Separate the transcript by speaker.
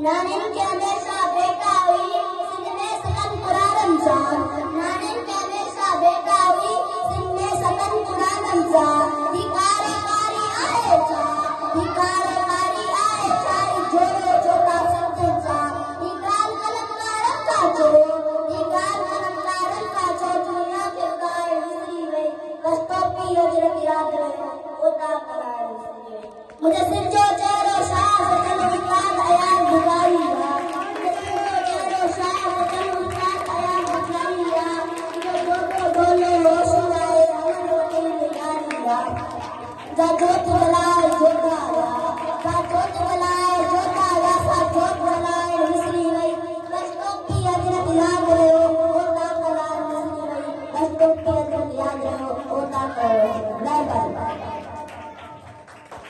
Speaker 1: Nan-in के हमेशा बेटा हुई सिंध में सकन पुरा रमजान नानिन के हमेशा बेटा हुई सिंध में सकन पुरा रमजान धिकारे कारी आए छा जोड़ो छोटा सत्य सा धिकार कलमकारन का चो दुनिया के गाय विसरी गई कस्तोपी हजरत याद रहे होता करार मुझे सिर जो चेहरो शाह सकल विकार